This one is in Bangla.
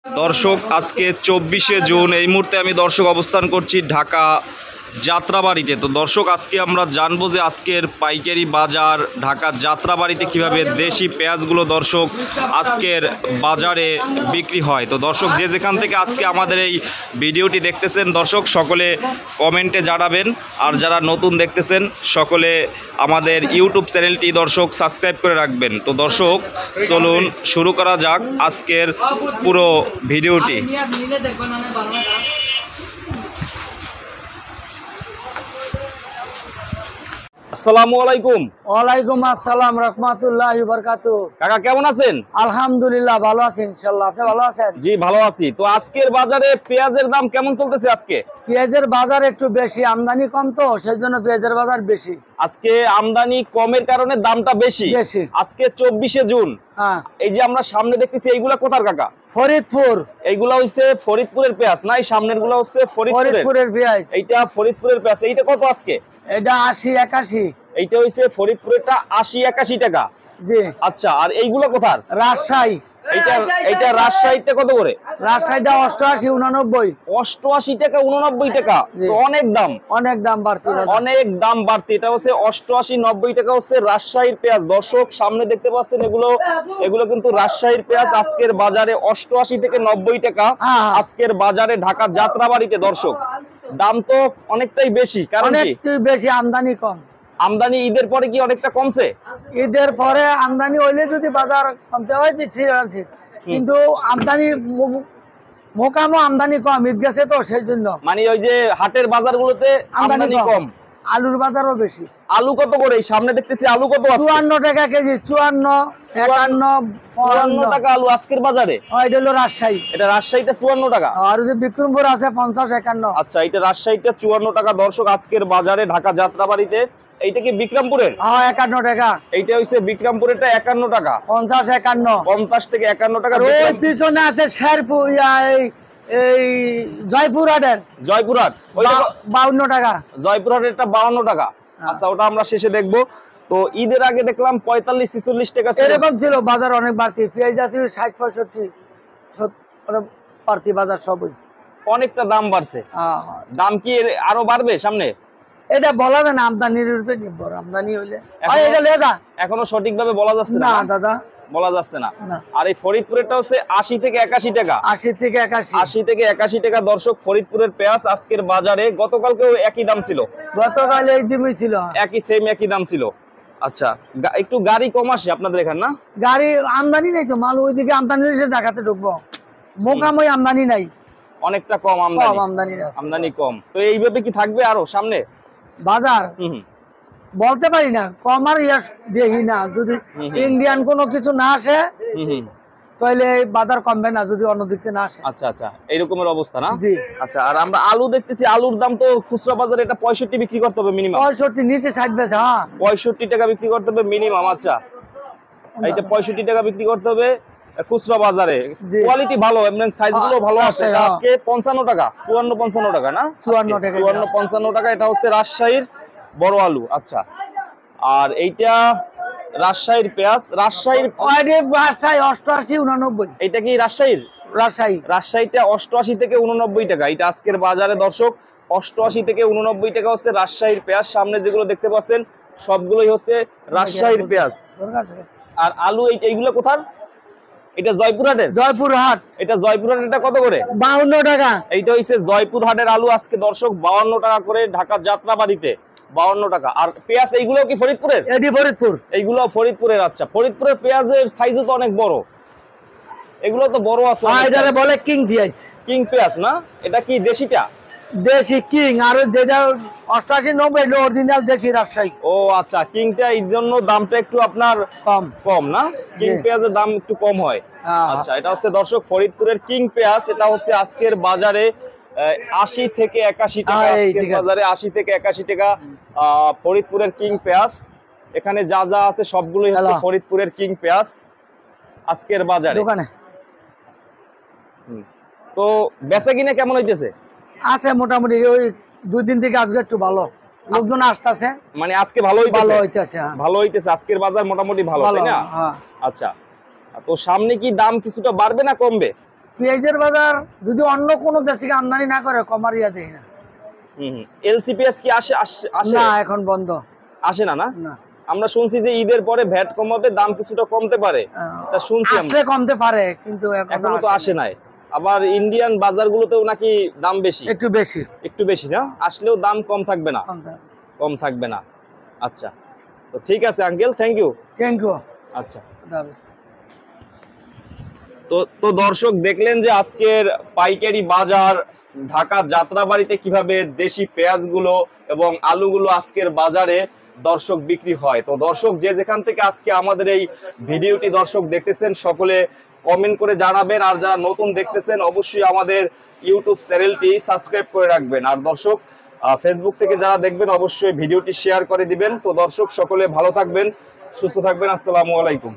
দর্শক আজকে 24শে জুন এই মুহূর্তে আমি দর্শক অবস্থান করছি ঢাকা যাত্রাবাড়িতে। তো দর্শক আজকে আমরা জানবো যে আজকের পাইকারি বাজার ঢাকা যাত্রাবাড়িতে কিভাবে দেশি পেঁয়াজগুলো দর্শক আজকের বাজারে বিক্রি হয়। তো দর্শক যে যেখান থেকে আজকে আমাদের এই ভিডিওটি দেখতেছেন দর্শক সকলে কমেন্টে জানাবেন, আর যারা নতুন দেখতেছেন সকলে আমাদের ইউটিউব চ্যানেলটি দর্শক সাবস্ক্রাইব করে রাখবেন। তো দর্শক চলুন শুরু করা যাক আজকের পুরো ভিডিওটি। আসসালামু আলাইকুম। ওয়ালাইকুম আসসালাম রাহমাতুল্লাহি ওয়া বারাকাতুহু। কাকা কেমন আছেন? আলহামদুলিল্লাহ ভালো আছি ইনশাআল্লাহ। আপনি ভালো আছেন? জি ভালো আছি। তো আজকের বাজারে পেঁয়াজের দাম কেমন চলতেছে? আজকে পেঁয়াজের বাজার একটু বেশি, আমদানি কম তো সেজন্য পেঁয়াজের বাজার বেশি। আজকে আমদানি কমের কারণে দামটা বেশি। আজকে 24শে জুন। হ্যাঁ, এই যে আমরা সামনে দেখতেছি এইগুলা কোথার কাকা? ফরিদপুর। এইগুলা হইছে ফরিদপুরের পেঁয়াজ না? এই সামনের গুলা হচ্ছে ফরিদপুরের পেঁয়াজ। এইটা ফরিদপুরের পেঁয়াজ। এইটা কত আজকে? এটা 80-81। এইটা হইছে ফরিদপুরেরটা 80-81 টাকা। জি। আচ্ছা, আর এইগুলা কোথার? রাজশাহী। এইটা রাজশাহীতে কত করে? রাজশাহীটা 88-89। 88 টাকা 89 টাকা। তো অনেক দাম, অনেক দাম বাড়তি, অনেক দাম বাড়তি। এটা হচ্ছে 88-90 টাকা হচ্ছে রাজশাহীর পেঁয়াজ। দর্শক সামনে দেখতে পাচ্ছেন এগুলো কিন্তু রাজশাহীর পেঁয়াজ আজকের বাজারে 88 থেকে 90 টাকা আজকের বাজারে ঢাকা যাত্রাবাড়িতে। দর্শক দাম তো অনেকটাই বেশি, কারণ অনেকটাই বেশি, আমদানি কম। আমদানি ঈদের পরে কি অনেকটা কমছে? ঈদের পরে আমদানি হইলে যদি বাজার কমতে হয় কিন্তু আমদানি মোকামো আমদানি কম, ঈদ গেছে তো সেই জন্য। মানে ওই যে হাটের বাজারগুলোতে আমদানি কম, আলুর বাজারও বেশি। আলু কত করে? সামনে দেখতেছি আলু কত আছে? 54 টাকা কেজি। 54, 51, 54 টাকা আলু আজকের বাজারে। এটা হলো রাজশাহী। এটা রাজশাহীটা 54 টাকা। আর যে বিক্রমপুর আছে 50-51। আচ্ছা, এটা রাজশাহীটা 54 টাকা দর্শক আজকের বাজারে ঢাকা যাত্রাবাড়িতে। এইটা কি বিক্রমপুরের? 51 টাকা। এইটা হইছে বিক্রমপুরেরটা 51 টাকা। 50-51, 50 থেকে 51 টাকা। ওই পিছনে আছে শেরপুর, এই জয়পুরহাটের। জয়পুরহাট 52 টাকা। জয়পুরহাটেরটা 52 টাকা। আচ্ছা, ওটা আমরা শেষে দেখবো। তো ঈদের আগে দেখলাম 45-46 টাকা এরকম ছিল বাজার, অনেক বাড়তি। পেঁয়াজ আছে 60-65 বাড়তি বাজার, সবই অনেকটা দাম বাড়ছে। দাম কি আরো বাড়বে সামনে? এটা বলা যায় না, আমদানির উপরে নির্ভর। আমদানি হইলে এখনো সঠিকভাবে বলা যাচ্ছে না দাদা, বলা যাচ্ছে না। আর এই ফরিদপুরেরটা হচ্ছে 80 থেকে 81 টাকা। 80 থেকে 81 টাকা দর্শক ফরিদপুরের পেঁয়াজ আজকের বাজারে। গতকালকেও একই দাম ছিল, গতকাল এই দিনই ছিল, একই দাম ছিল। আচ্ছা, একটু গাড়ি কম আসে আপনাদের এখানে না? গাড়ি আমদানি নাই তো, মাল ওইদিকে আমদানি হয়েছে, ঢাকাতে ঢুকবো। মোকামই আমদানি নাই, অনেকটা কম আমদানি কম। তো এইভাবে কি থাকবে আরো সামনে বাজার? বলতে পারি না, কম আর দেখি না। যদি ইন্ডিয়ান কোনো কিছু না আসে তাহলে বাজার কমবে না, যদি অন্য দিক থেকে না আসে। আচ্ছা আচ্ছা, এইরকমের অবস্থা না? জি। আচ্ছা, আর আমরা আলু দেখতেছি, আলুর দাম তো খুচরা বাজারে এটা 65 বিক্রি করতে হবে মিনিমাম। 65 নিচে 60 বেচে। হ্যাঁ, 65 টাকা বিক্রি করতে হবে মিনিমাম। আচ্ছা, এইটা 65 টাকা বিক্রি করতে হবে খুচরা বাজারে। কোয়ালিটি ভালো, এমন সাইজগুলো ভালো আছে। আজকে 55 টাকা, 54-55 টাকা না? 54-55 টাকা। এটা হচ্ছে রাজশাহীর বড় আলু। আচ্ছা, আর এইটা রাজশাহীর পেঁয়াজ। রাজশাহীর 88-89। এটা কি রাজশাহীটা 88 থেকে 89 টাকা। এটা আজকের বাজারে দর্শক 88 থেকে 89 টাকা হচ্ছে রাজশাহীর পেঁয়াজ। সামনে যেগুলো দেখতে পাচ্ছেন সবগুলোই হচ্ছে রাজশাহীর পেঁয়াজ। আর আলু এইগুলো কোথার? এটা জয়পুরহাটের। জয়পুরহাট। এটা জয়পুরহাট। এটা কত করে? 52 টাকা। এইটা হইছে জয়পুরহাটের আলু আজকে দর্শক 52 টাকা করে ঢাকা যাত্রাবাড়িতে। 52 টাকা। আর পেঁয়াজ এইগুলো কি ফরিদপুরের? এটি ফরিদপুর। এইগুলো ফরিদপুরের। আচ্ছা, ফরিদপুরের পেঁয়াজের সাইজও তো অনেক বড়। এগুলো তো বড় আছে। এটারে বলে কিং পেঁয়াজ। কিং পেঁয়াজ না? এটা কি দেশিটা? দেশি কিং। আর যেটা 88-90 অরিজিনাল দেশি রাজশাহী। ও আচ্ছা, কিংটা এর জন্য দামটা একটু আপনার কম না? কিং পেঁয়াজের দাম একটু কম হয়। আচ্ছা, এটা হচ্ছে দর্শক ফরিদপুরের কিং পেঁয়াজ। এটা হচ্ছে আজকের বাজারে 80 থেকে 81 টাকা। আজকের বাজারে 80 থেকে 81 টাকা ফরিদপুরের কিং পেঁয়াজ। এখানে যা যা আছে সবগুলোই হচ্ছে ফরিদপুরের কিং পেঁয়াজ আজকের বাজারে। তো বেচা কিনা কেমন হইতেছে? আছে মোটামুটি, ওই 2 দিন থেকে আজকে একটু ভালো, লোকজন আসতেছে। মানে আজকে ভালো হইতেছে। আজকের বাজার মোটামুটি ভালো, তাই না? আচ্ছা, তো সামনে কি দাম কিছুটা বাড়বে না কমবে? পেঁয়াজের বাজার যদি অন্য কোনো দেশ থেকে আমদানি না করে কমারিয়া দেয় না। এলসি পেঁয়াজ কি আসে না, এখন বন্ধ। আসে না? না, আমরা শুনছি যে ঈদের পরে ভ্যাট কমাবে, দাম কিছুটা কমতে পারে, তা শুনছি আসলে কমতে পারে, কিন্তু এখনো তো আসে নাই। আবার ইন্ডিয়ান বাজারগুলোতেও নাকি দাম বেশি, একটু বেশি না? আসলেও দাম কম থাকবে না, কম থাকবে না। আচ্ছা, তো ঠিক আছে আঙ্কেল, থ্যাংক ইউ। আচ্ছা, তো দর্শক দেখলেন যে আজকের পাইকারি বাজার ঢাকা যাত্রাবাড়িতে কিভাবে দেশি পেঁয়াজগুলো এবং আলুগুলো আজকের বাজারে দর্শক বিক্রি হয়। তো দর্শক যে যেখান থেকে আজকে আমাদের এই ভিডিওটি দর্শক দেখতেছেন সকলে কমেন্ট করে জানাবেন, আর যারা নতুন দেখতেছেন অবশ্যই আমাদের ইউটিউব চ্যানেলটি সাবস্ক্রাইব করে রাখবেন, আর দর্শক ফেসবুক থেকে যারা দেখবেন অবশ্যই ভিডিওটি শেয়ার করে দিবেন। তো দর্শক সকলে ভালো থাকবেন, সুস্থ থাকবেন, আসসালামু আলাইকুম।